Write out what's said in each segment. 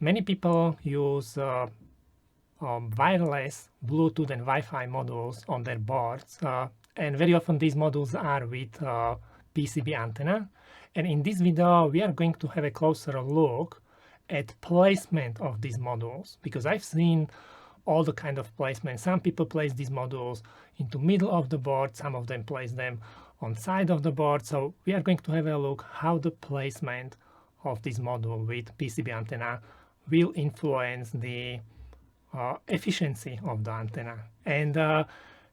many people use wireless Bluetooth and Wi-Fi modules on their boards, and very often these modules are with PCB antenna. And in this video, we are going to have a closer look at placement of these modules, because I've seen all the kind of placement. Some people place these modules into middle of the board, some of them place them on side of the board. So we are going to have a look how the placement of this module with PCB antenna will influence the efficiency of the antenna. And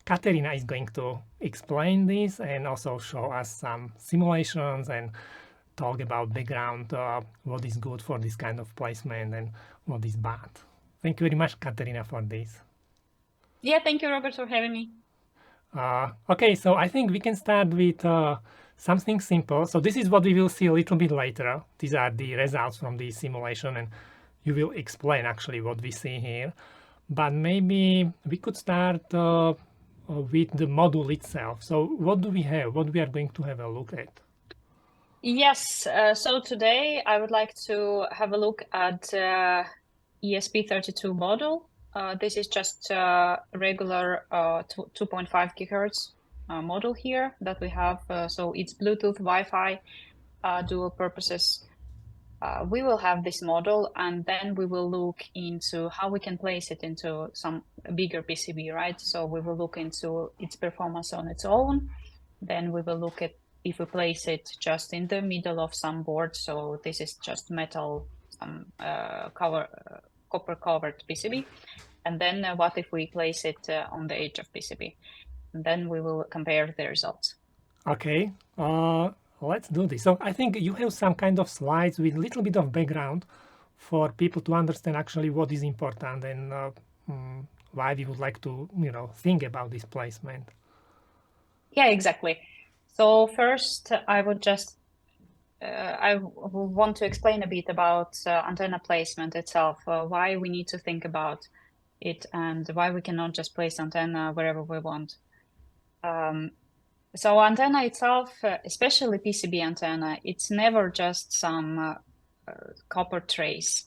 Katerina is going to explain this and also show us some simulations and talk about background, what is good for this kind of placement and what is bad. Thank you very much, Katerina, for this. Yeah, thank you, Robert, for having me. Okay, so I think we can start with something simple. So this is what we will see a little bit later. These are the results from the simulation, and you will explain actually what we see here. But maybe we could start with the module itself. So what do we have? What we are going to have a look at? Yes, so today I would like to have a look at ESP32 module. This is just a regular 2.5 gigahertz module here that we have. So it's Bluetooth, Wi-Fi, dual purposes. We will have this model, and then we will look into how we can place it into some bigger PCB, right? So we will look into its performance on its own. Then we will look at if we place it just in the middle of some board. So this is just metal, copper covered PCB. And then what if we place it on the edge of PCB? And then we will compare the results. Okay. Let's do this. So I think you have some kind of slides with a little bit of background for people to understand actually what is important and why we would like to, think about this placement. Yeah, exactly. So first, I would just I want to explain a bit about antenna placement itself, why we need to think about it, and why we cannot just place antenna wherever we want. So antenna itself, especially PCB antenna, it's never just some copper trace.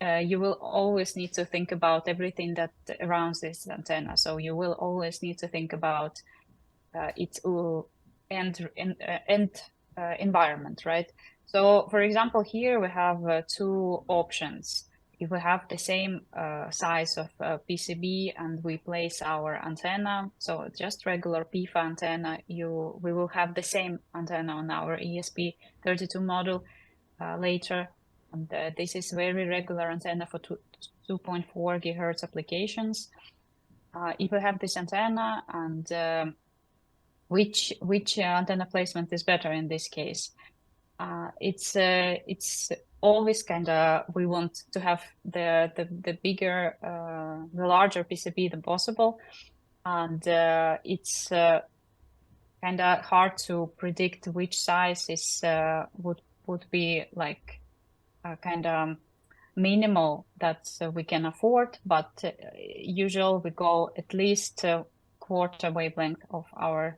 You will always need to think about everything that surrounds this antenna. So you will always need to think about its end environment, right? So for example, here we have two options. If we have the same size of PCB and we place our antenna, so just regular PFA antenna, we will have the same antenna on our ESP32 module later. And this is very regular antenna for 2.4 gigahertz applications. If we have this antenna, and which antenna placement is better in this case? It's always kind of, we want to have the bigger, the larger PCB than possible, and it's kind of hard to predict which size is would be like kind of minimal that we can afford, but usually we go at least a quarter wavelength of our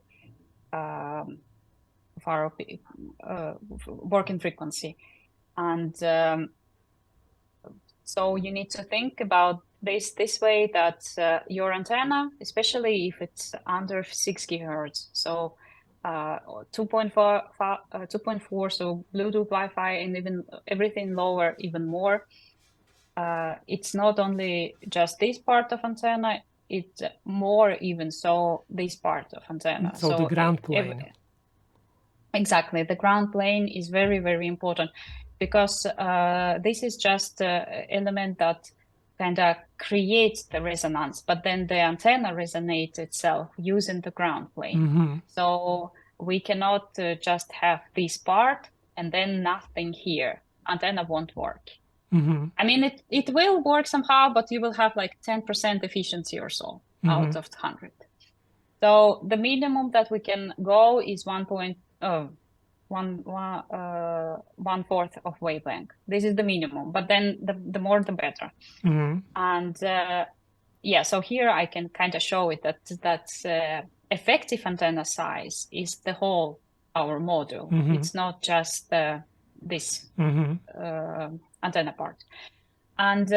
working frequency. And so you need to think about this way, that your antenna, especially if it's under 6 gigahertz, so 2.4, so Bluetooth, Wi-Fi, and even everything lower, even more. It's not only just this part of antenna, it's more even so this part of antenna. So the ground plane. Exactly, the ground plane is very, very important, because this is just an element that kind of creates the resonance, but then the antenna resonates itself using the ground plane. Mm-hmm. So we cannot just have this part and then nothing here. Antenna won't work. Mm-hmm. I mean, it will work somehow, but you will have like 10% efficiency or so out of 100. So the minimum that we can go is 1/4 of wavelength. This is the minimum, but then the more the better. Mm-hmm. And yeah, so here I can kind of show it that effective antenna size is the whole our module. Mm-hmm. It's not just this antenna part. And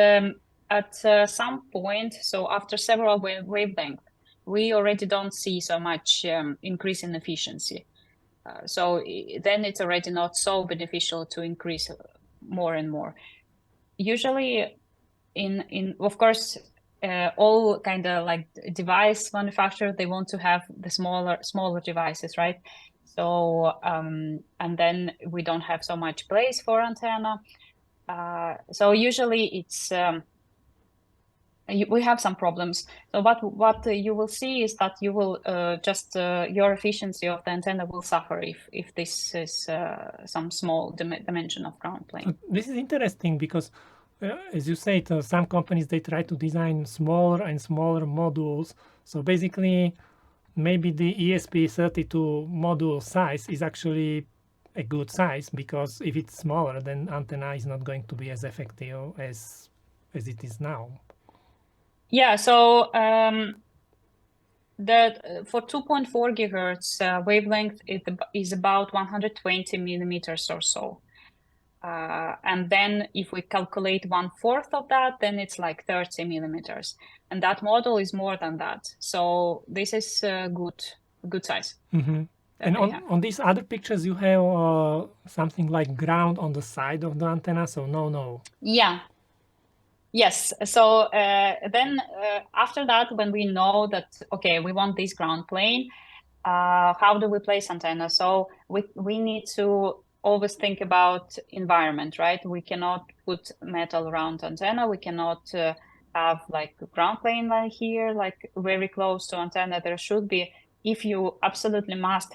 at some point, so after several wavelengths, we already don't see so much increase in efficiency. So then it's already not so beneficial to increase more and more. Usually, in of course, all kind of like device manufacturers, they want to have the smaller devices, right? So and then we don't have so much place for antenna. So usually it's we have some problems. So what you will see is that you will just your efficiency of the antenna will suffer if this is some small dimension of ground plane. This is interesting because, as you said, some companies they try to design smaller and smaller modules. So basically, maybe the ESP32 module size is actually a good size, because if it's smaller, then antenna is not going to be as effective as it is now. Yeah, so for 2.4 gigahertz wavelength, it is about 120 millimeters or so. And then if we calculate 1/4 of that, then it's like 30 millimeters. And that model is more than that. So this is a good size. Mm-hmm. And on these other pictures, you have something like ground on the side of the antenna. So no. Yeah. Yes. So then after that, when we know that, okay, we want this ground plane, how do we place antenna? So we need to always think about environment, right? We cannot put metal around antenna. We cannot have like ground plane like here, like very close to antenna. There should be, if you absolutely must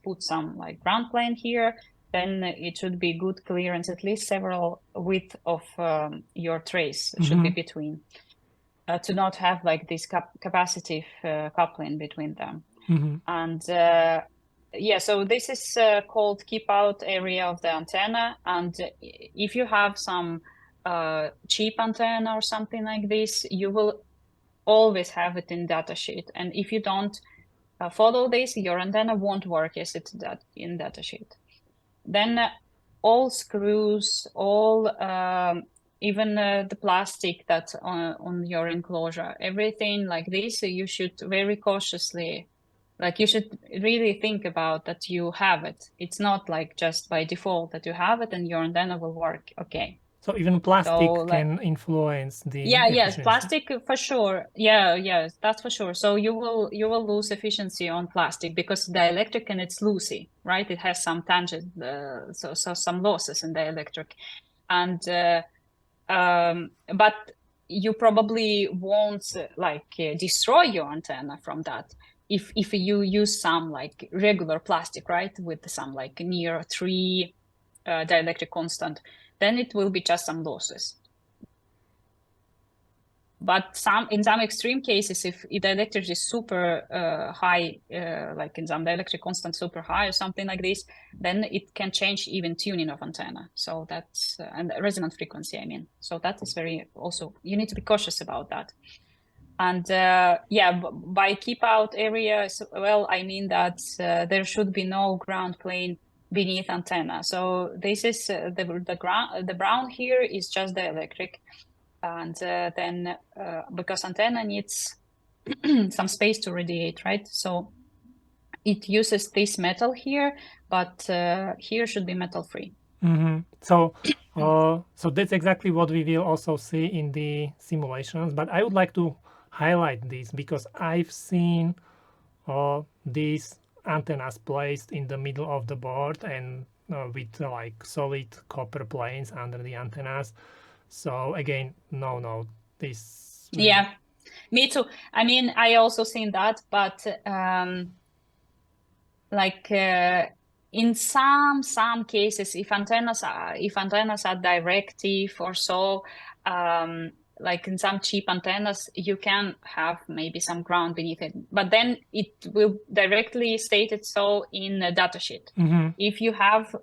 put some like ground plane here, then it should be good clearance, at least several width of your trace should be between, to not have like this capacitive coupling between them. And yeah, so this is called keep out area of the antenna. And if you have some cheap antenna or something like this, you will always have it in datasheet. And if you don't follow this, your antenna won't work as it's in datasheet. Then all screws, all even the plastic that's on your enclosure, everything like this, you should very cautiously, like you should really think about that you have it. It's not like just by default that you have it and your antenna will work. Okay. So even plastic can influence the efficiency. Yes, plastic for sure. Yes, that's for sure. So you will lose efficiency on plastic because the dielectric and it's loosey, right? It has some tangent, so some losses in the dielectric, and but you probably won't destroy your antenna from that if you use some like regular plastic, right, with some like near 3 dielectric constant, then it will be just some losses. But in some extreme cases, if the dielectric is super high, like in some dielectric constant super high or something like this, then it can change even tuning of antenna. So that's and resonant frequency, I mean. So that is very also, you need to be cautious about that. And yeah, by keep out areas, well, I mean that there should be no ground plane beneath antenna. So this is the brown here is just dielectric. And then because antenna needs some space to radiate, right? So it uses this metal here, but here should be metal free. So so that's exactly what we will also see in the simulations. But I would like to highlight this because I've seen these antennas placed in the middle of the board and with like solid copper planes under the antennas. So again, no, this. Yeah, me too. I mean, I also seen that, but like in some cases, if antennas are directive or so, like in some cheap antennas, you can have maybe some ground beneath it, but then it will directly state it so in a datasheet. If you have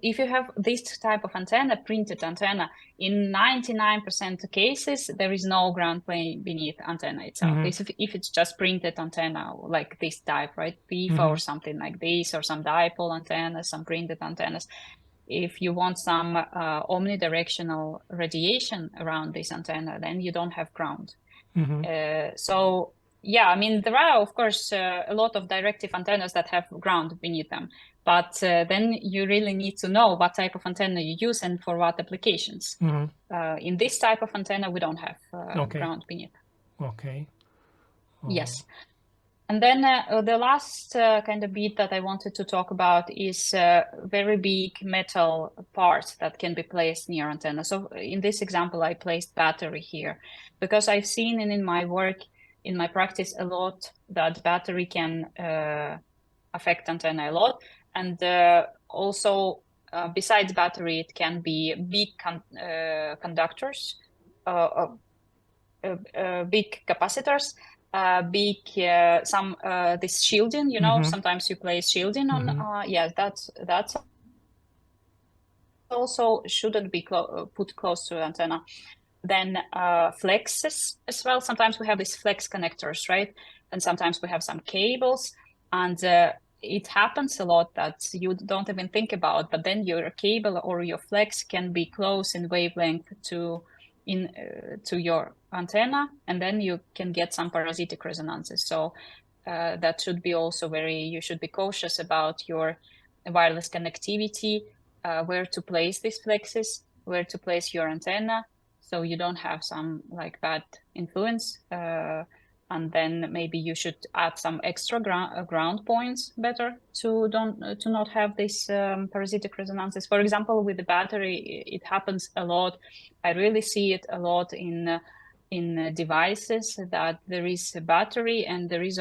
this type of antenna, printed antenna, in 99% of cases, there is no ground plane beneath antenna itself. If it's just printed antenna like this type, right? PIFA or something like this, or some dipole antennas, some printed antennas. if you want some omnidirectional radiation around this antenna, then you don't have ground. So yeah, I mean, there are, of course, a lot of directive antennas that have ground beneath them, but then you really need to know what type of antenna you use and for what applications. In this type of antenna, we don't have ground beneath. Okay. Yes. And then the last kind of bit that I wanted to talk about is very big metal parts that can be placed near antenna. So in this example, I placed battery here because I've seen in my work, in my practice, a lot that battery can affect antenna a lot. And also, besides battery, it can be big conductors, big capacitors, big some this shielding, you know, sometimes you place shielding on yeah, that's also shouldn't be put close to the antenna. Then flexes as well, sometimes we have these flex connectors, right? And sometimes we have some cables, and it happens a lot that you don't even think about, but then your cable or your flex can be close in wavelength to your antenna, and then you can get some parasitic resonances. So that should be also you should be cautious about your wireless connectivity, where to place these flexes, where to place your antenna, so you don't have some like bad influence. And then maybe you should add some extra ground points better to not have these parasitic resonances. For example, with the battery, it happens a lot. I really see it a lot in devices that there is a battery and there is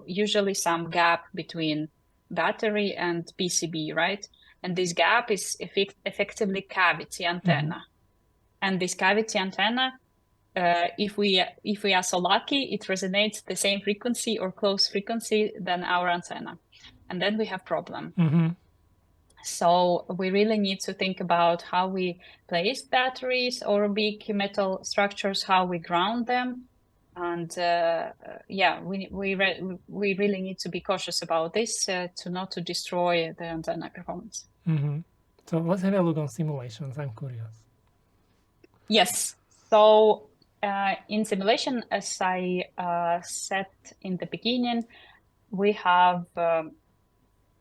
usually some gap between battery and PCB, right? And this gap is effectively cavity antenna. And this cavity antenna, if we are so lucky, it resonates the same frequency or close frequency than our antenna, and then we have problem. So we really need to think about how we place batteries or big metal structures, how we ground them, and yeah, we really need to be cautious about this to not to destroy the antenna performance. So let's have a look on simulations. I'm curious. Yes. So in simulation, as I said in the beginning, we have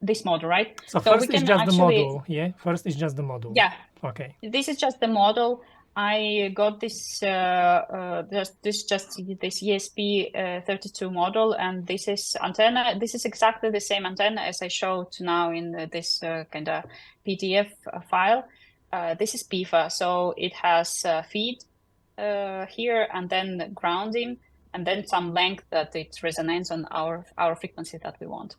this model, right? So first is just the model, yeah? First is just the model. Yeah. Okay. This is just the model. I got this this ESP32 model, and this is antenna. This is exactly the same antenna as I showed now in this kind of PDF file. This is PIFA, so it has feed here, and then grounding, and then some length that it resonates on our frequency that we want.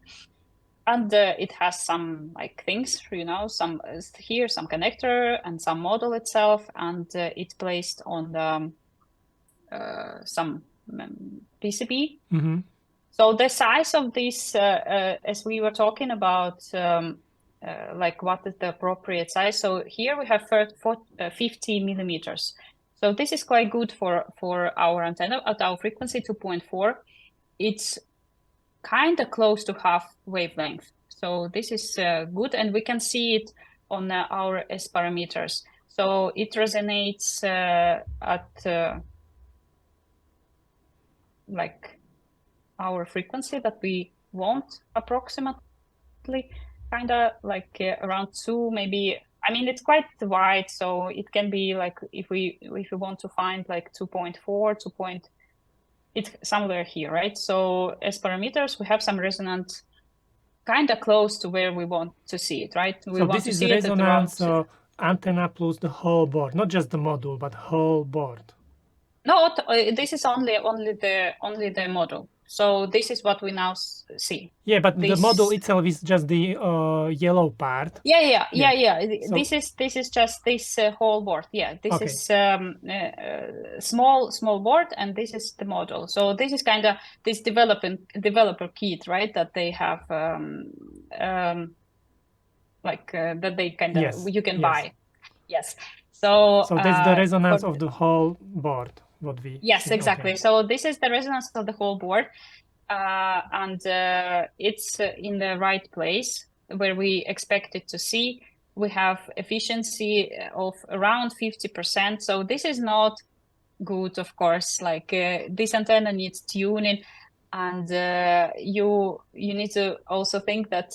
And it has some like things, you know, some here, some connector and some model itself, and it's placed on the some PCB. So the size of this, as we were talking about, like what is the appropriate size. So here we have 50 millimeters. So this is quite good for our antenna at our frequency 2.4. It's kind of close to half wavelength. So this is good, and we can see it on our S parameters. So it resonates at like our frequency that we want approximately, kind of like around 2, maybe. I mean, it's quite wide, so it can be like if we want to find like 2.4, it's somewhere here, right? So as parameters, we have some resonance kind of close to where we want to see it, right? We so want this to is see the it resonance antenna plus the whole board, not just the module, but whole board. No, this is only the model. So this is what we now see. Yeah, but the model itself is just the yellow part. Yeah. So, this is just this whole board. Yeah, this is small board, and this is the model. So this is kind of this developer kit, right? That they have like that they kind of you can buy. Yes. So that's the resonance of the whole board. What we yes, exactly. So this is the resonance of the whole board. And it's in the right place where we expect it to see. we have efficiency of around 50%. So this is not good, of course. Like this antenna needs tuning, and you need to also think that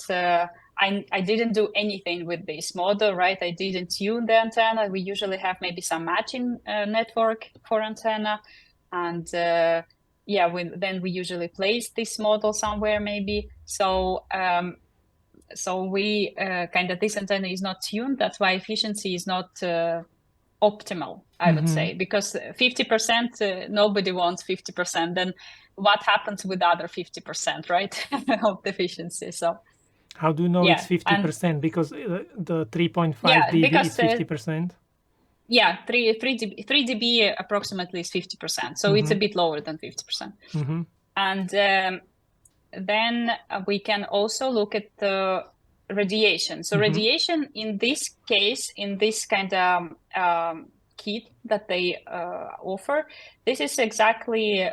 I didn't do anything with this model, right? I didn't tune the antenna. We usually have maybe some matching network for antenna, and yeah, then we usually place this model somewhere maybe. So so we kind of, this antenna is not tuned. That's why efficiency is not optimal, I would say, because 50%, nobody wants 50%. Then what happens with the other 50%, right? Of the efficiency. So how do you know it's 50%? Because the 3.5 dB is 50%? Yeah, 3 dB approximately is 50%. So it's a bit lower than 50%. And then we can also look at the radiation. So radiation in this case, in this kind of kit that they offer, this is exactly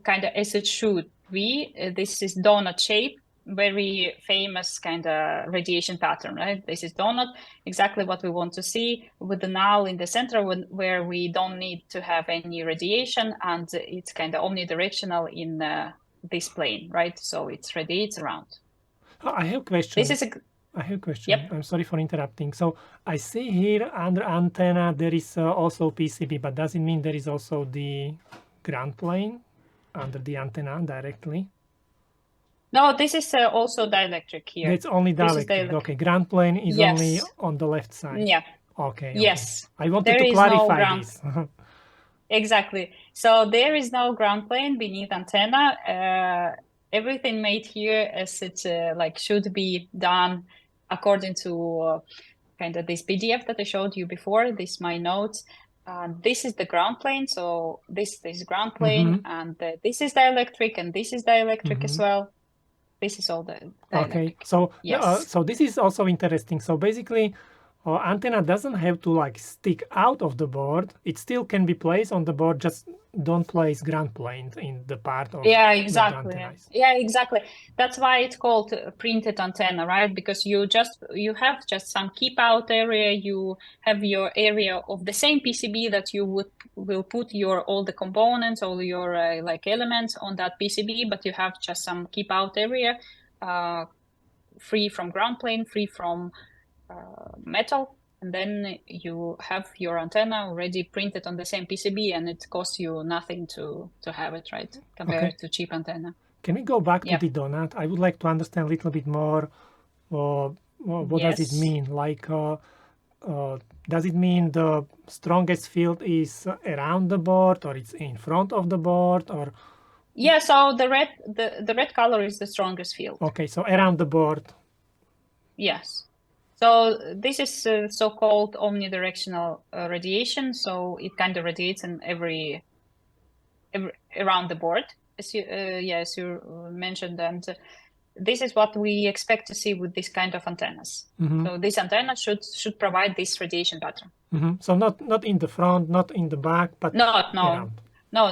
kind of as it should be. This is donut shape, very famous kind of radiation pattern, right? This is donut, exactly what we want to see, with the null in the center where we don't need to have any radiation, and it's kind of omnidirectional in this plane, right? So it radiates around. I have a question. I have a question. Yep. I'm sorry for interrupting. So I see here under antenna there is also PCB, but does it mean there is also the ground plane under the antenna directly? No, this is also dielectric here. It's only dielectric. Okay, ground plane is only on the left side. Yeah. Okay. Yes. I wanted to clarify this. Exactly. So there is no ground plane beneath antenna. Everything made here as it like should be done according to kind of this PDF that I showed you before. This my notes. This is the ground plane. So this is ground plane, and this is dielectric, and this is dielectric as well. This is all the dielectric. Okay. So yes. So this is also interesting. So basically, antenna doesn't have to like stick out of the board. It still can be placed on the board. Just don't place ground plane in the part of yeah, exactly. Yeah, exactly. That's why it's called printed antenna, right? Because you have just some keep out area. You have your area of the same PCB that you will put all the components, all your like elements on that PCB, but you have just some keep out area, free from ground plane, free from metal, and then you have your antenna already printed on the same PCB, and it costs you nothing to have it, right, compared to cheap antenna. Can we go back to the donut? I would like to understand a little bit more what does it mean? Like, does it mean the strongest field is around the board, or it's in front of the board, or? Yeah, so the red color is the strongest field. Okay, so around the board. Yes. So this is so-called omnidirectional radiation. So it kind of radiates in every around the board, as you mentioned, and this is what we expect to see with this kind of antennas. So this antenna should provide this radiation pattern. So not in the front, not in the back, but around. No.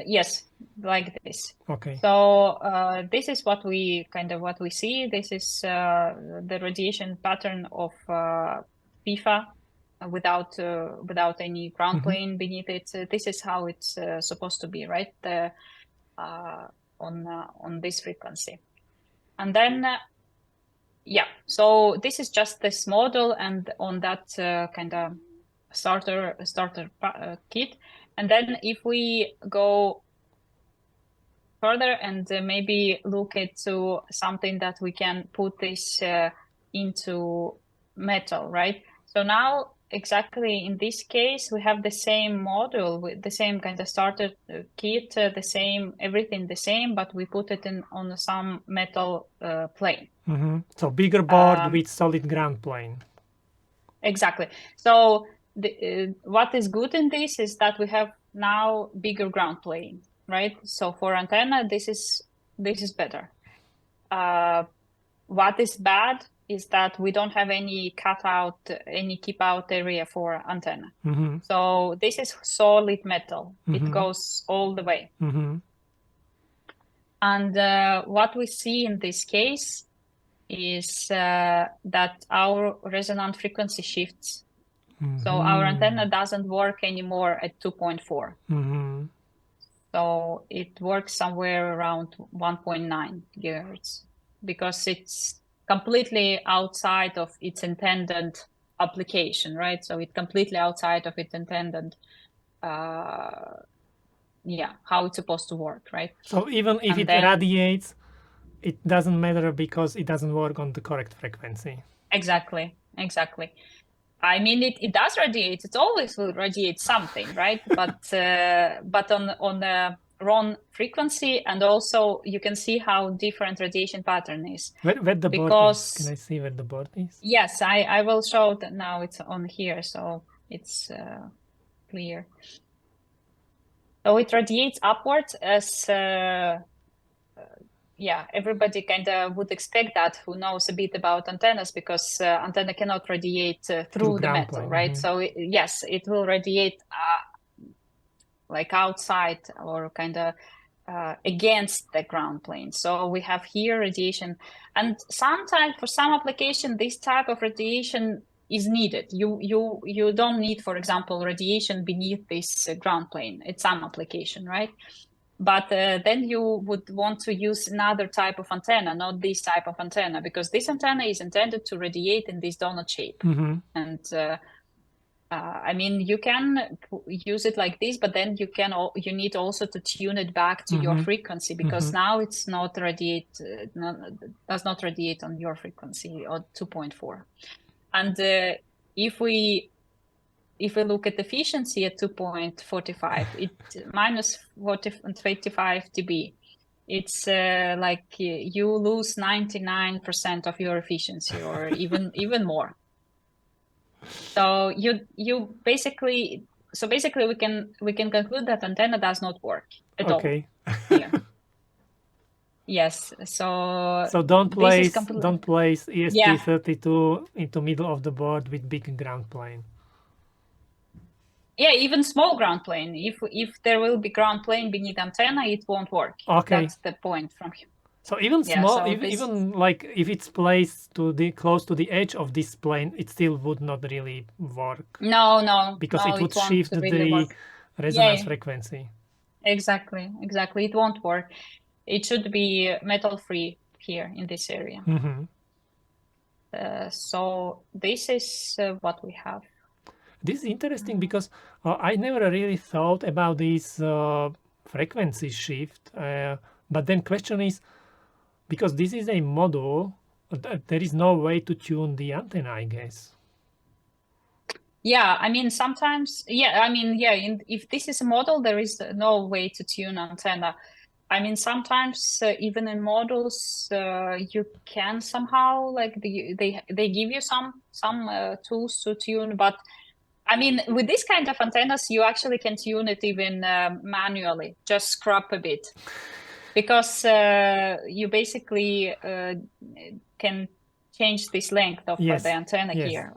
Yes, like this. Okay. So this is what we see. This is the radiation pattern of PIFA without any ground plane beneath it. This is how it's supposed to be, right? On this frequency, and then so this is just this model, and on that kind of starter kit. And then if we go further and maybe look into something that we can put this into metal, right? So now exactly in this case, we have the same module with the same kind of starter kit, the same, everything the same, but we put it on some metal plane. So bigger board with solid ground plane. Exactly. So what is good in this is that we have now bigger ground plane, right? So for antenna, this is better. What is bad is that we don't have any keep out area for antenna. So this is solid metal. It goes all the way. And what we see in this case is that our resonant frequency shifts. So our antenna doesn't work anymore at 2.4. So it works somewhere around 1.9 gigahertz because it's completely outside of its intended application, right? So it's completely outside of its intended, how it's supposed to work, right? So even if it radiates, it doesn't matter because it doesn't work on the correct frequency. Exactly. I mean, it does radiate. It always will radiate something, right? But on the wrong frequency, and also you can see how different radiation pattern is. Where the board is? Can I see where the board is? Yes, I will show that now. It's on here, so it's clear. So it radiates upwards as everybody kind of would expect that who knows a bit about antennas, because antenna cannot radiate through the metal, plane, right? So yes, it will radiate like outside or kind of against the ground plane. So we have here radiation, and sometimes for some application, this type of radiation is needed. You don't need, for example, radiation beneath this ground plane at some application, right? But then you would want to use another type of antenna, not this type of antenna, because this antenna is intended to radiate in this donut shape. And I mean, you can use it like this, but then you need also to tune it back to your frequency, because now it's not does not radiate on your frequency or 2.4. And if we look at efficiency at 2.45, it's minus 25 dB. It's like you lose 99% of your efficiency, or even more. So you basically we can conclude that antenna does not work at all. Here. Yes. So don't place ESP32 into middle of the board with big ground plane. Yeah, even small ground plane. If there will be ground plane beneath antenna, it won't work. That's the point from here. So even small, even like if it's placed close to the edge of this plane, it still would not really work. No, because it would shift the resonance frequency. Exactly. It won't work. It should be metal free here in this area. So this is what we have. This is interesting because I never really thought about this frequency shift. But then question is, because this is a model, there is no way to tune the antenna, I guess. Yeah, I mean, sometimes, if this is a model, there is no way to tune antenna. I mean, sometimes even in models, you can somehow, like, they give you some tools to tune, but I mean, with this kind of antennas, you actually can tune it even manually, just scrub a bit, because you basically can change this length of the antenna here,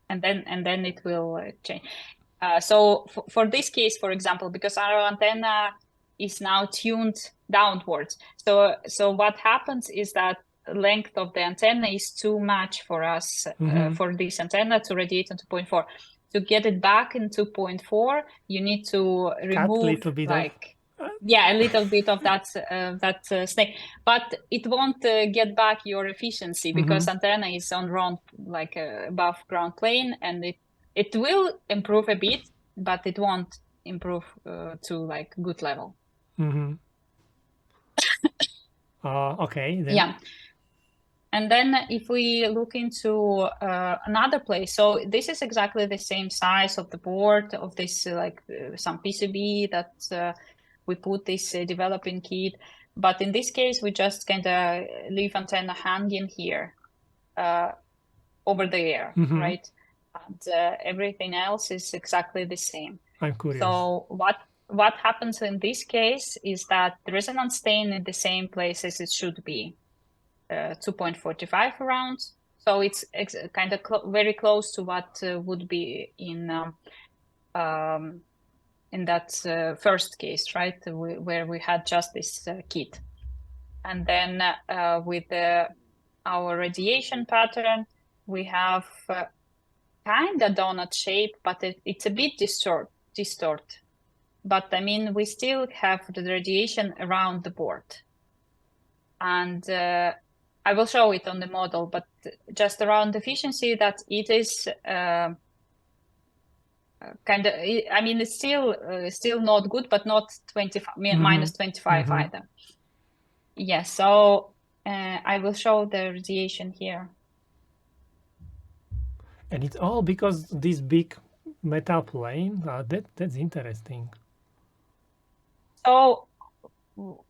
and then it will change. So for this case, for example, because our antenna is now tuned downwards, so what happens is that length of the antenna is too much for us for this antenna to radiate on 2.4. To get it back in 2.4, you need to remove a little bit of that snake, but it won't get back your efficiency, because antenna is on ground, like above ground plane, and it will improve a bit, but it won't improve to like good level. Okay. Then. Yeah. And then if we look into another place, so this is exactly the same size of the board of this, some PCB that we put this developing kit. But in this case, we just kind of leave antenna hanging here over the air, right? And everything else is exactly the same. I'm curious. So what happens in this case is that the resonance staying in the same place as it should be. 2.45 around, so it's kind of very close to what would be in that first case, right, where we had just this kit. And then with the our radiation pattern. We have kind of donut shape, but it's a bit distort. But I mean, we still have the radiation around the board. And I will show it on the model, but just around efficiency, that it is kind of, I mean, it's still not good, but not 25 minus 25 either. Yeah, so I will show the radiation here. And it's all because this big metal plane. That's interesting. So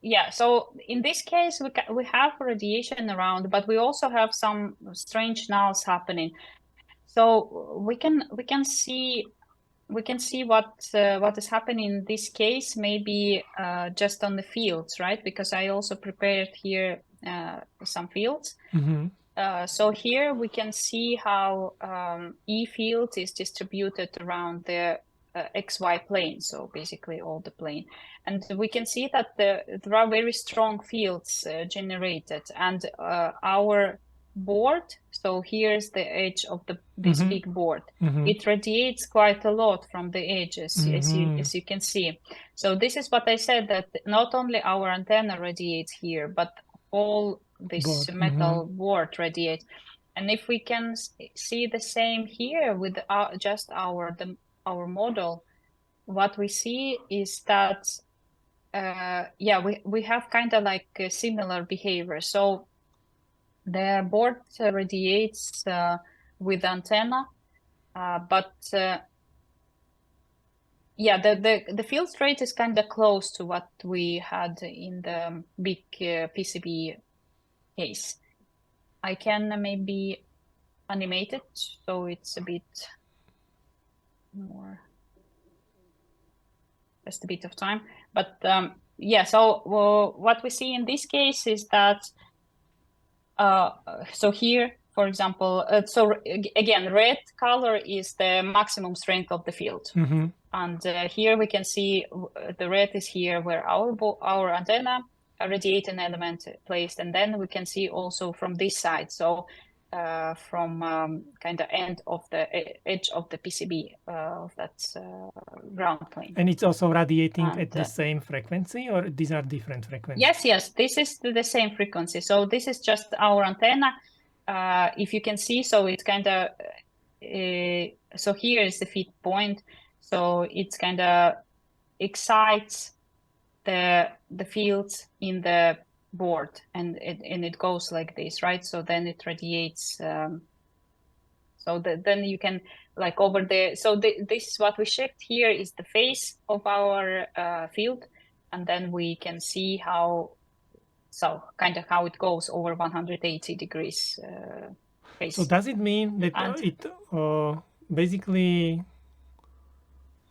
yeah, so in this case we have radiation around, but we also have some strange nulls happening. So we can see what is happening in this case, maybe just on the fields, right? Because I also prepared here some fields. So here we can see how E field is distributed around the XY plane, so basically all the plane. And we can see that there are very strong fields generated, and our board, so here's the edge of this big board, it radiates quite a lot from the edges, as you can see. So this is what I said, that not only our antenna radiates here, but all this metal board radiates. And if we can see the same here with just our model, what we see is that we have kind of like a similar behavior. So the board radiates with antenna, but the field rate is kind of close to what we had in the big PCB case. I can maybe animate it so it's a bit more, just a bit of time. But so what we see in this case is that so here, for example, so again, red color is the maximum strength of the field. And here we can see the red is here where our antenna radiating element placed, and then we can see also from this side, so from kind of end of the edge of the PCB of that ground plane. And it's also radiating at the same frequency, or these are different frequencies? Yes, this is the same frequency. So this is just our antenna. If you can see, so it's kind of so here is the feed point. So it's kind of excites the fields in the board, and it goes like this, right? So then it radiates. So then you can like over the. So this is what we checked here is the phase of our field, and then we can see how. So kind of how it goes over 180 degrees phase. So does it mean that it basically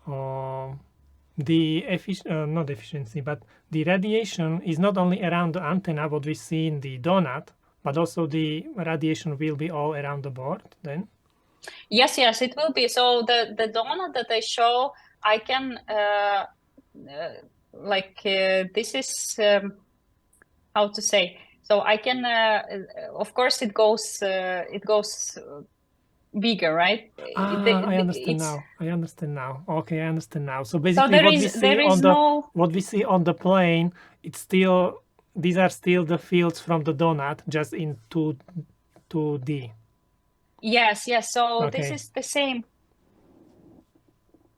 the not efficiency, but the radiation is not only around the antenna, what we see in the donut, but also the radiation will be all around the board then? Yes, it will be. So the donut that I show, I can this is how to say. So I can, of course, it goes bigger, right? I understand now. Okay, I understand now. So basically, what we see on the plane, it's still, these are still the fields from the donut, just in 2D. Yes. So okay. This is the same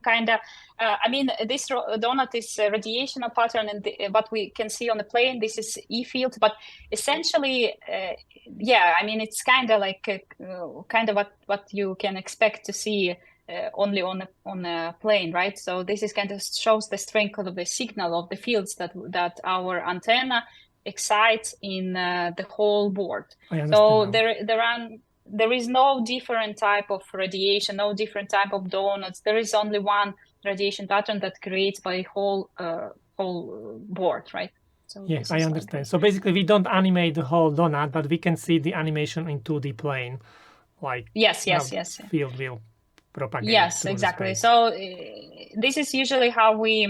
kind of. I mean, this donut is a radiation pattern, and what we can see on the plane, this is E field. But essentially, I mean, it's kind of like kind of what you can expect to see only on a plane, right? So this is kind of shows the strength of the signal of the fields that our antenna excites in the whole board. So there is no different type of radiation, no different type of donuts. There is only one radiation pattern that creates by whole board, right? So yes, I understand. So basically, we don't animate the whole donut, but we can see the animation in 2D plane, like yes. Field will propagate. Yes, exactly. So this is usually how we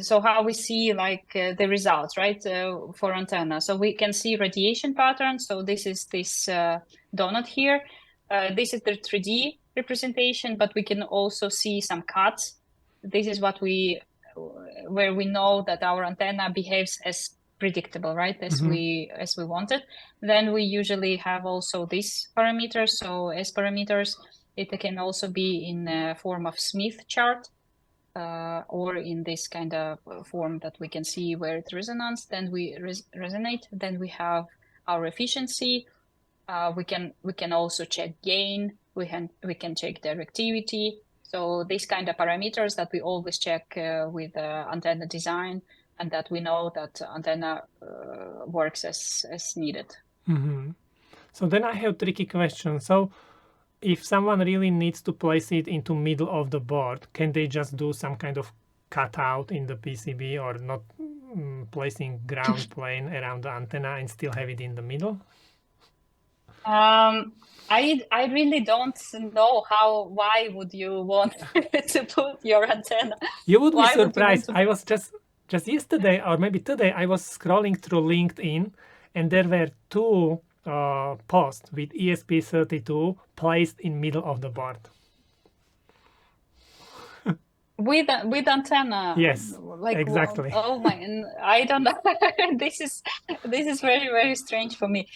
so how we see like the results, right, for antenna. So we can see radiation patterns. So this is this donut here. This is the 3D representation, but we can also see some cuts. This is what where we know that our antenna behaves as predictable, right, as we wanted. Then we usually have also these parameters. So S parameters, it can also be in a form of Smith chart. Or in this kind of form that we can see where it resonates, then we resonate. Then we have our efficiency. We can also check gain. We can check directivity. So these kind of parameters that we always check with antenna design, and that we know that antenna works as needed. So then I have a tricky question. So if someone really needs to place it into middle of the board, can they just do some kind of cutout in the PCB or not placing ground plane around the antenna and still have it in the middle? I really don't know why would you want to put your antenna? You would be Why would you surprised. want to... I was just yesterday or maybe today, I was scrolling through LinkedIn and there were two posts with ESP32 placed in middle of the board. With antenna. Yes, like exactly. Oh my, I don't know. This is very, very strange for me.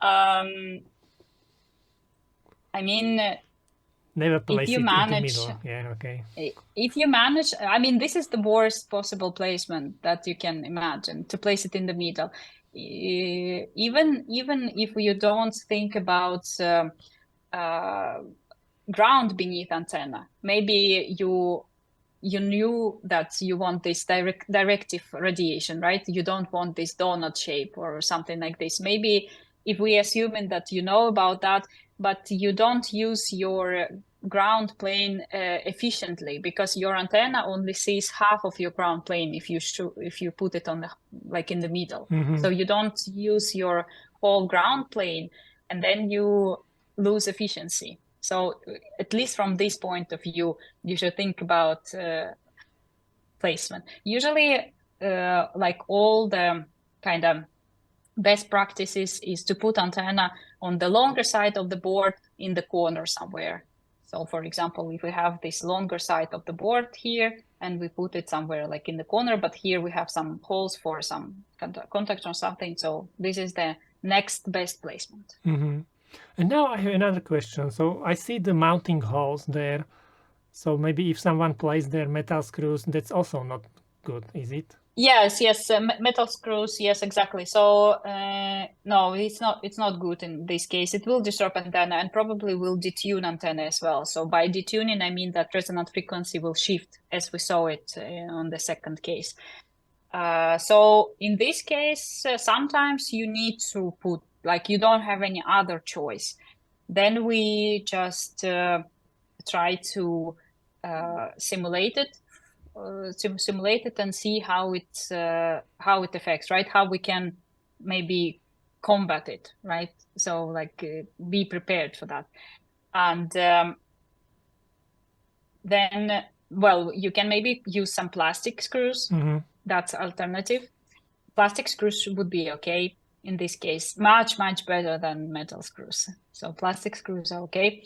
I mean, Never place if you it manage, into middle. Yeah, okay. If you manage, I mean, this is the worst possible placement that you can imagine, to place it in the middle. Even if you don't think about ground beneath antenna, maybe you knew that you want this directive radiation, right? You don't want this donut shape or something like this. Maybe if we assume that you know about that, but you don't use your ground plane efficiently, because your antenna only sees half of your ground plane if you put it on the, like, in the middle. So you don't use your whole ground plane, and then you lose efficiency. So at least from this point of view, you should think about placement. Usually, like all the kind of best practices is to put antenna on the longer side of the board in the corner somewhere. So for example, if we have this longer side of the board here and we put it somewhere like in the corner, but here we have some holes for some contact or something. So this is the next best placement. And now I have another question. So I see the mounting holes there. So maybe if someone places their metal screws, that's also not good, is it? Yes, metal screws. Yes, exactly. So no, it's not good in this case. It will disrupt antenna and probably will detune antenna as well. So by detuning, I mean that resonant frequency will shift, as we saw it on the second case. So in this case, sometimes you need to put, like, you don't have any other choice. Then we just try to simulate it and see how it affects, right? How we can maybe combat it, right? So like be prepared for that. And then, well, you can maybe use some plastic screws. That's alternative. Plastic screws would be okay in this case, much better than metal screws. So plastic screws are okay.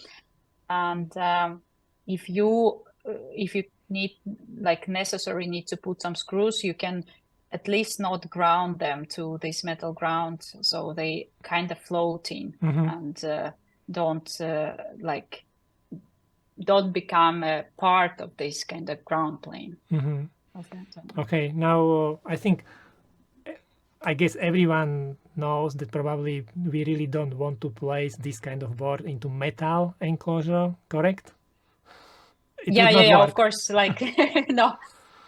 And if you need, like, need to put some screws, you can at least not ground them to this metal ground, so they kind of floating and don't become a part of this kind of ground plane. Okay, now I guess everyone knows that probably we really don't want to place this kind of board into metal enclosure, correct? Yeah, of course. Like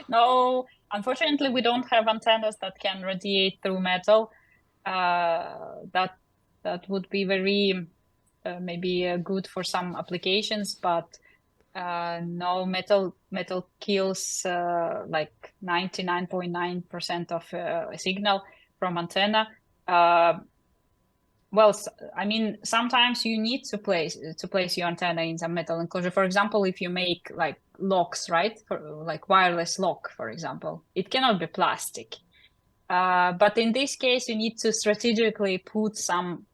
no, unfortunately, we don't have antennas that can radiate through metal. That would be very maybe good for some applications, but no, metal kills like 99.9% of a signal from antenna. Well, I mean, sometimes you need to place your antenna in some metal enclosure. For example, if you make like locks, right? For like wireless lock, for example, it cannot be plastic. But in this case, you need to strategically put some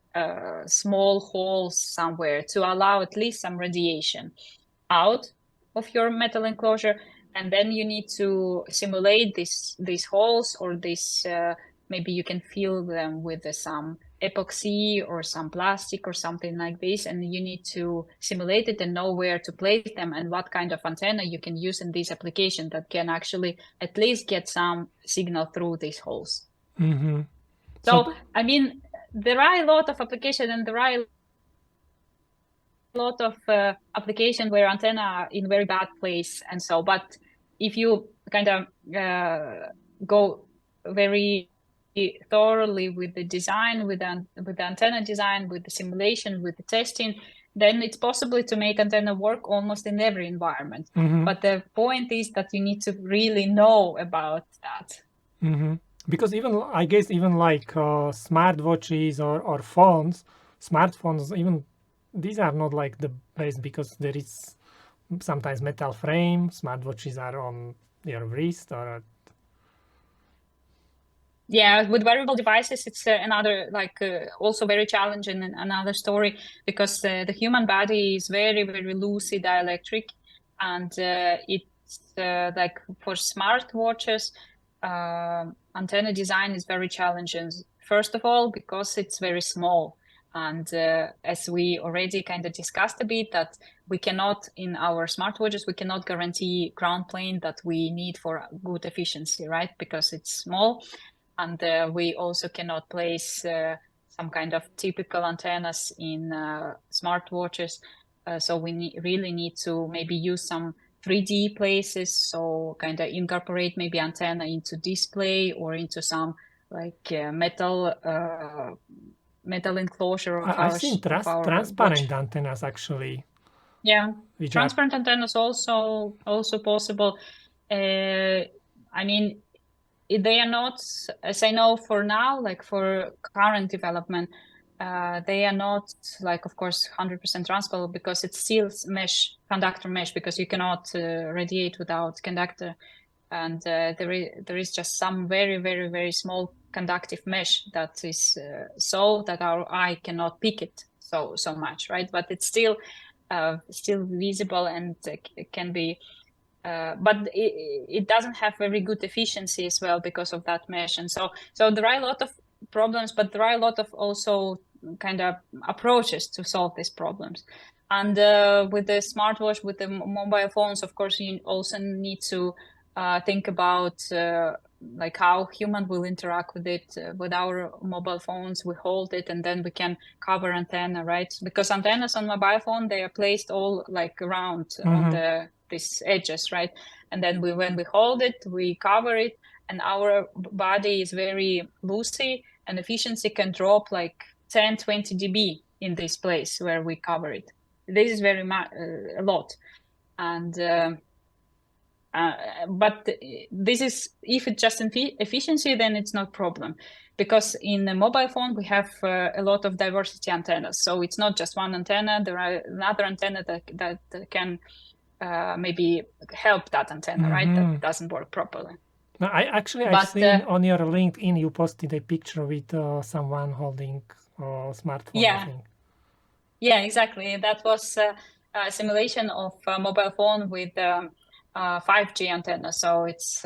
small holes somewhere to allow at least some radiation out of your metal enclosure, and then you need to simulate these holes, or this maybe you can fill them with some epoxy or some plastic or something like this, and you need to simulate it and know where to place them and what kind of antenna you can use in this application that can actually at least get some signal through these holes. Mm-hmm. So I mean, there are a lot of applications, and there are lot of application where antenna are in very bad place, and so, but if you kind of go very thoroughly with the design, with the antenna design, with the simulation, with the testing, then it's possible to make antenna work almost in every environment. Mm-hmm. But the point is that you need to really know about that. Mm-hmm. Because even, I guess, even like smartwatches or phones, smartphones, even these are not like the best, because there is sometimes metal frame. Smartwatches are on your wrist or Yeah, with wearable devices, it's another like also very challenging and another story, because the human body is very, very loosely dielectric, and it's like for smartwatches, antenna design is very challenging. First of all, because it's very small, and as we already kind of discussed a bit, that we cannot, in our smartwatches, we cannot guarantee ground plane that we need for good efficiency, right? Because it's small. And we also cannot place some kind of typical antennas in smartwatches. So we really need to maybe use some 3D places. So kind of incorporate maybe antenna into display or into some like metal enclosure of I've seen our watch. transparent antennas actually. Yeah, Which are transparent antennas also possible. I mean, they are not, as I know for now, like for current development, they are not like, of course, 100% transferable, because it's still mesh, conductor mesh, because you cannot radiate without conductor. And there is just some very, very, very small conductive mesh that is so that our eye cannot pick it so much, right? But it's still visible, and it can be but it doesn't have very good efficiency as well because of that mesh. And so there are a lot of problems, but there are a lot of also kind of approaches to solve these problems. And with the smartwatch, with the mobile phones, of course, you also need to think about like how human will interact with it. With our mobile phones, we hold it and then we can cover antenna, right? Because antennas on mobile phone, they are placed all like around on these edges, right? And then when we hold it, we cover it, and our body is very loosey, and efficiency can drop like 10, 20 dB in this place where we cover it. This is very a lot. And but this is, if it's just efficiency, then it's not problem, because in the mobile phone we have a lot of diversity antennas. So it's not just one antenna. There are another antenna that can maybe help that antenna, right? That doesn't work properly. No, I've seen on your LinkedIn you posted a picture with someone holding a smartphone. Yeah, I think. Yeah, exactly. That was a simulation of a mobile phone with 5G antenna. So it's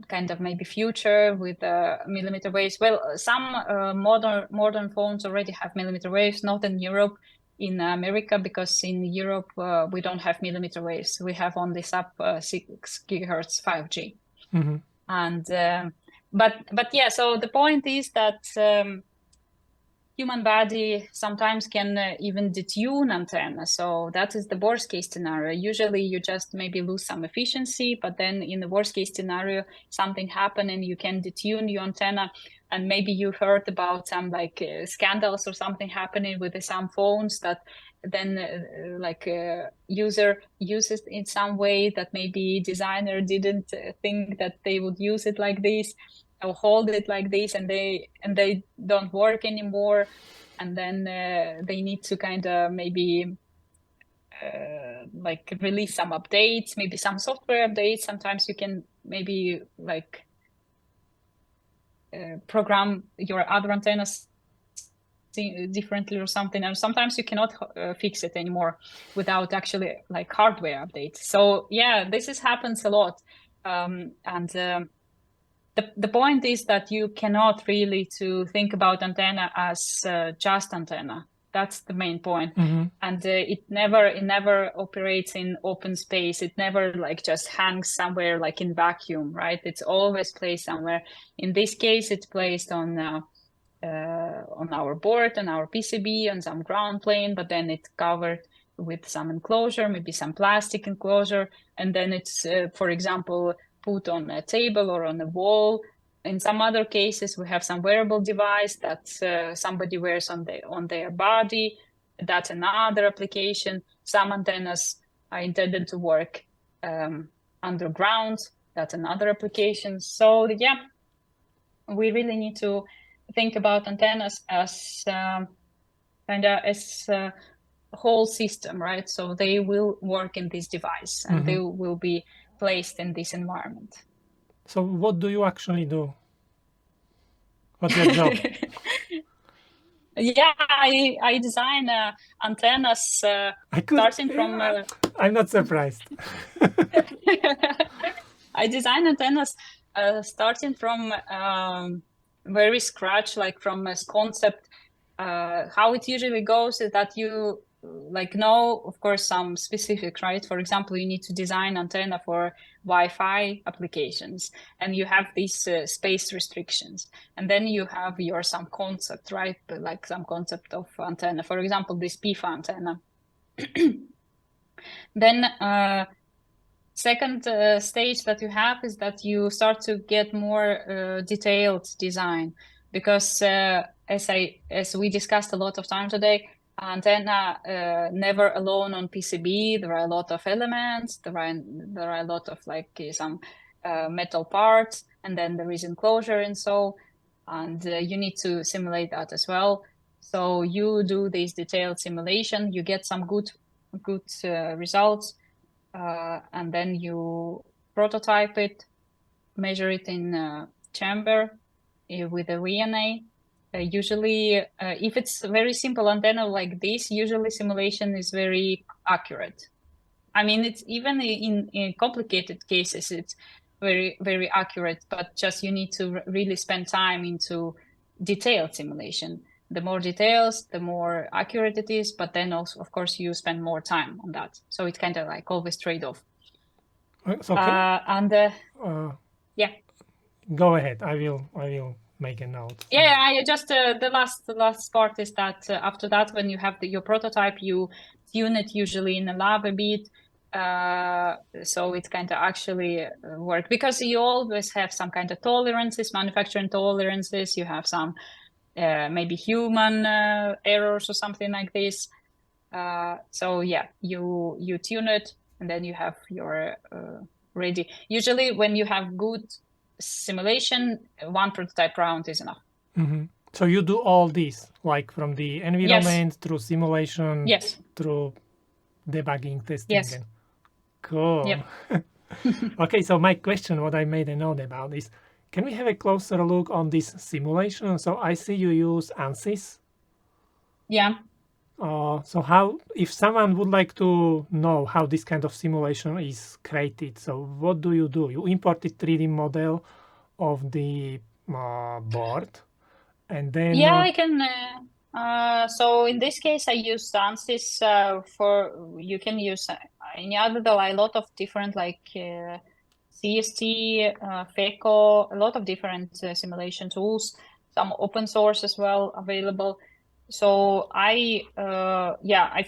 kind of maybe future with millimeter waves. Well, some modern phones already have millimeter waves, not in Europe, in America, because in Europe we don't have millimeter waves. We have only sub 6 gigahertz 5G. And but yeah, so the point is that human body sometimes can even detune antenna. So that is the worst case scenario. Usually you just maybe lose some efficiency, but then in the worst case scenario, something happen and you can detune your antenna. And maybe you heard about some like scandals or something happening with some phones that then user uses in some way that maybe designer didn't think that they would use it like this. hold it like this, and they don't work anymore, and then they need to kind of maybe like release some updates, maybe some software updates. Sometimes you can maybe like program your other antennas differently or something, and sometimes you cannot fix it anymore without actually like hardware updates. So yeah, happens a lot, and the point is that you cannot really to think about antenna as just antenna. That's the main point. And it never operates in open space. It never like just hangs somewhere like in vacuum, right? It's always placed somewhere. In this case, it's placed on our board, on our PCB, on some ground plane, but then it's covered with some enclosure, maybe some plastic enclosure, and then it's, for example, put on a table or on a wall. In some other cases, we have some wearable device that somebody wears on their body. That's another application. Some antennas are intended to work underground. That's another application. So yeah, we really need to think about antennas as kind of as a whole system, right? So they will work in this device, and they will be placed in this environment. So what do you actually do? What's your job? Yeah, I design antennas starting from... I'm not surprised. I design antennas starting from very scratch, like from a concept. How it usually goes is that you like know, of course, some specifics, right? For example, you need to design antenna for Wi-Fi applications, and you have these space restrictions, and then you have your some concept, right? Like some concept of antenna, for example, this PIFA antenna. Then second stage that you have is that you start to get more detailed design, because as we discussed a lot of time today, antenna never alone on PCB. There are a lot of elements. There are a lot of like some metal parts, and then there is enclosure and so, and you need to simulate that as well. So you do this detailed simulation. You get some good results. And then you prototype it, measure it in chamber with a VNA. Usually, if it's a very simple antenna like this, usually simulation is very accurate. I mean, it's even in complicated cases, it's very, very accurate, but just you need to really spend time into detailed simulation. The more details, the more accurate it is, but then also, of course, you spend more time on that. So it's kind of like always trade-off. Yeah. Go ahead. I will make a note. Yeah, I just the last part is that after that, when you have your prototype, you tune it usually in a lab a bit, so it kind of actually work, because you always have some kind of tolerances, manufacturing tolerances. You have some maybe human errors or something like this. So yeah, you tune it, and then you have your ready. Usually, when you have good simulation, one prototype round is enough. So you do all this, like from the environment through simulation, through debugging, testing. Yes. Cool. Yep. Okay, so my question, what I made a note about is, can we have a closer look on this simulation? So I see you use ANSYS. Yeah. So how, if someone would like to know how this kind of simulation is created, so what do? You import the 3D model of the board, and then... Yeah, I can... so in this case, I use ANSYS you can use any other, though, a lot of different like CST, FECO, a lot of different simulation tools, some open source as well available. So I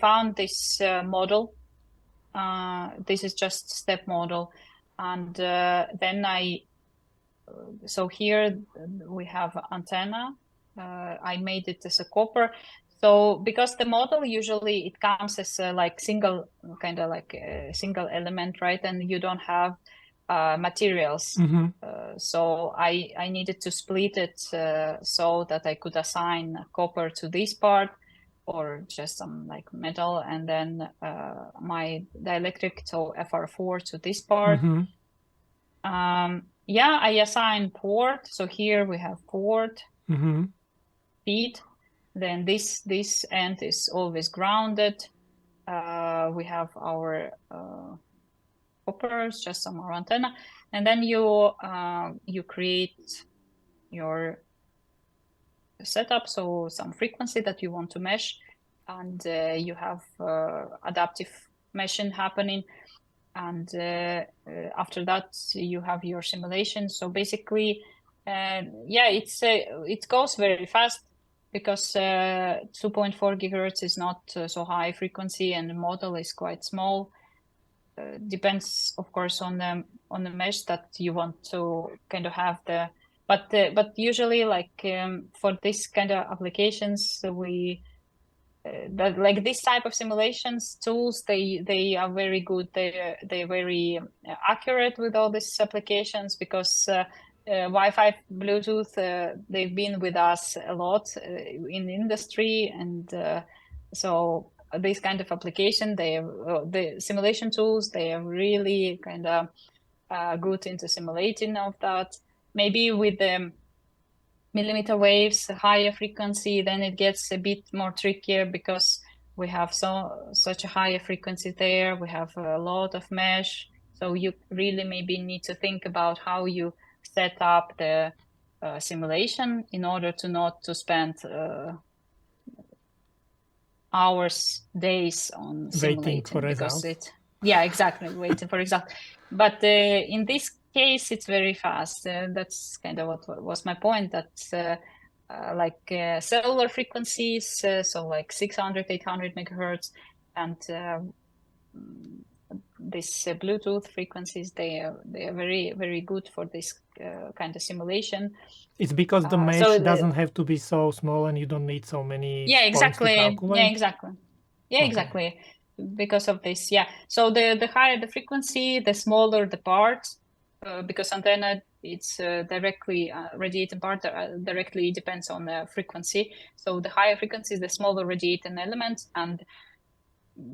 found this model. This is just step model. And then so here we have antenna. I made it as a copper. So because the model usually it comes as a like single kind of like a single element, right? And you don't have materials. So I needed to split it so that I could assign copper to this part, or just some like metal, and then my dielectric, so FR4, to this part. Yeah, I assign port. So here we have port, feed. Then this end is always grounded. We have our coppers, just some more antenna, and then you create your setup, so some frequency that you want to mesh, and you have adaptive meshing happening, and after that you have your simulation. So basically, yeah, it goes very fast because 2.4 gigahertz is not so high frequency, and the model is quite small. Depends, of course, on the mesh that you want to kind of have the. But usually, like for this kind of applications, we that like this type of simulations tools, they are very good. They're very accurate with all these applications, because Wi-Fi, Bluetooth, they've been with us a lot in the industry, and so this kind of application, the simulation tools, they are really kind of good into simulating of that. Maybe with the millimeter waves, higher frequency, then it gets a bit more trickier, because we have such a higher frequency there. We have a lot of mesh, so you really maybe need to think about how you set up the simulation in order to not to spend hours, days on simulating, waiting for because results. yeah, exactly, waiting for results. But in this case, it's very fast. That's kind of what was my point, that like cellular frequencies, so like 600, 800 megahertz, and this Bluetooth frequencies, they are very, very good for this kind of simulation. It's because the mesh So doesn't have to be so small, and you don't need so many yeah, points to exactly. calculate. Yeah, exactly. Yeah, Okay. exactly. Because of this, yeah. So the higher the frequency, the smaller the part, because antenna, it's directly radiating part directly depends on the frequency. So the higher frequency, the smaller radiating element, and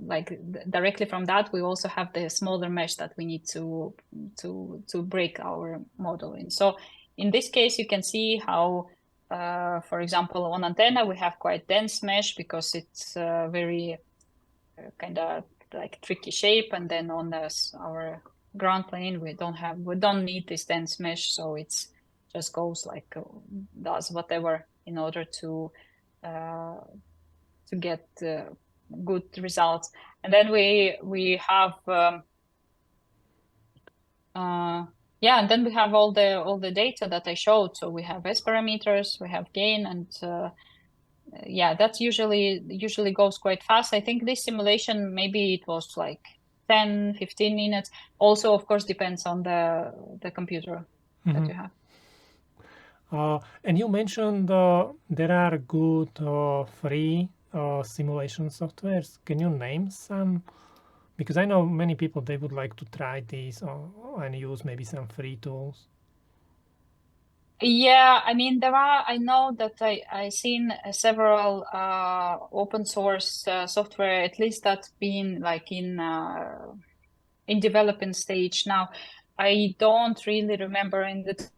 like directly from that, we also have the smaller mesh that we need to break our model in. So in this case, you can see how, for example, on antenna, we have quite dense mesh, because it's very kind of like tricky shape, and then on our ground plane, we don't need this dense mesh, so it's just goes like does whatever in order to get good results. And then we have yeah, and then we have all the data that I showed. So we have S parameters, we have gain, and yeah, that usually goes quite fast. I think this simulation, maybe it was like 10-15 minutes. Also, of course, depends on the computer that you have. And you mentioned there are good free simulation softwares. Can you name some? Because I know many people, they would like to try these and use maybe some free tools. Yeah, I mean, I know that I seen several open source software, at least that's been like in developing stage now. I don't really remember in the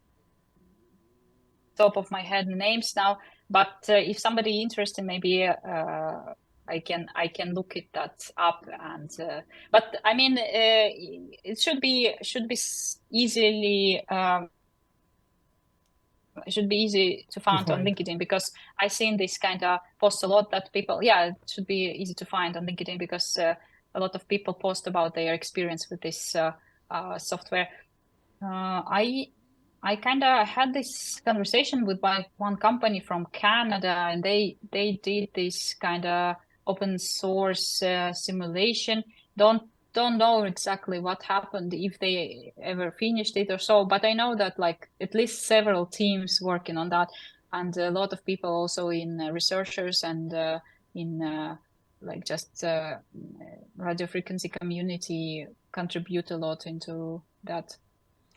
top of my head names now, but if somebody interested, maybe I can look that up. And but I mean, it should be easily. It should be easy to find on LinkedIn, because I seen this kind of post a lot, that people, yeah, it should be easy to find on LinkedIn, because a lot of people post about their experience with this software. I kind of had this conversation with one company from Canada, and they did this kind of open source simulation. Don't know exactly what happened, if they ever finished it or so, but I know that like at least several teams working on that, and a lot of people also in researchers and in like just radio frequency community contribute a lot into that.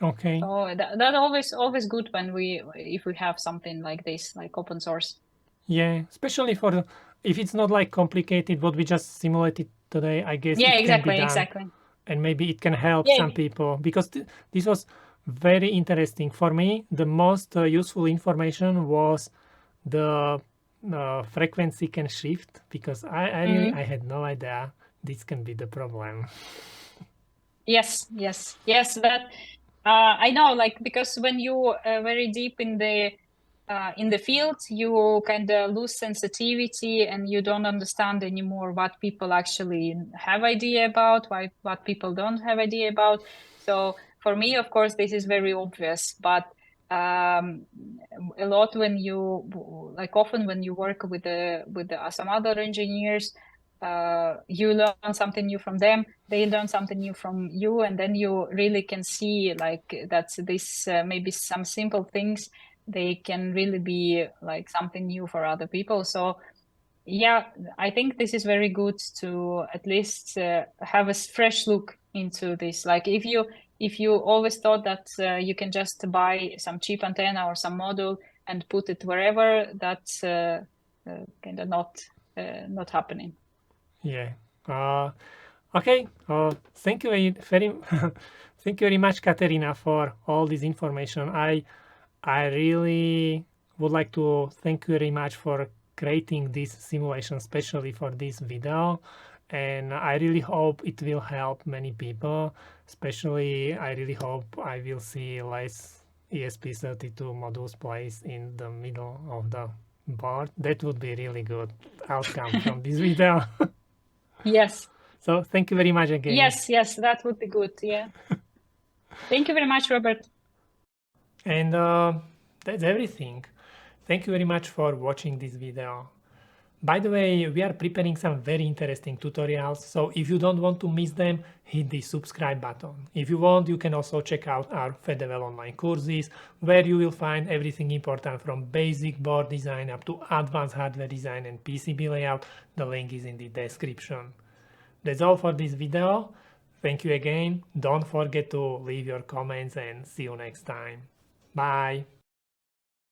Okay. So that always good when if we have something like this, like open source. Yeah, especially for if it's not like complicated what we just simulated today, I guess Yeah, it can be exactly, done, exactly. and maybe it can help Yeah, some people because this was very interesting for me. The most useful information was the frequency can shift because I really I had no idea this can be the problem. yes, yes, yes. That I know, like, because when you very deep in the field, you kind of lose sensitivity and you don't understand anymore what people actually have idea about, what people don't have idea about. So for me, of course, this is very obvious, but a lot when you like often when you work with some other engineers, you learn something new from them, they learn something new from you, and then you really can see like that this maybe some simple things, they can really be like something new for other people. So yeah, I think this is very good to at least have a fresh look into this. Like if you always thought that you can just buy some cheap antenna or some module and put it wherever, that's kind of not happening. Yeah. Okay. Thank you very, thank you very much, Katerina, for all this information. I really would like to thank you very much for creating this simulation, especially for this video. And I really hope it will help many people. Especially, I really hope I will see less ESP32 modules placed in the middle of the board. That would be really good outcome from this video. Yes, So thank you very much again. yes, that would be good. Yeah. Thank you very much, Robert. And that's everything. Thank you very much for watching this video. By the way, we are preparing some very interesting tutorials, so if you don't want to miss them, hit the subscribe button. If you want, you can also check out our FedEval online courses, where you will find everything important from basic board design up to advanced hardware design and PCB layout. The link is in the description. That's all for this video. Thank you again. Don't forget to leave your comments and see you next time. Bye.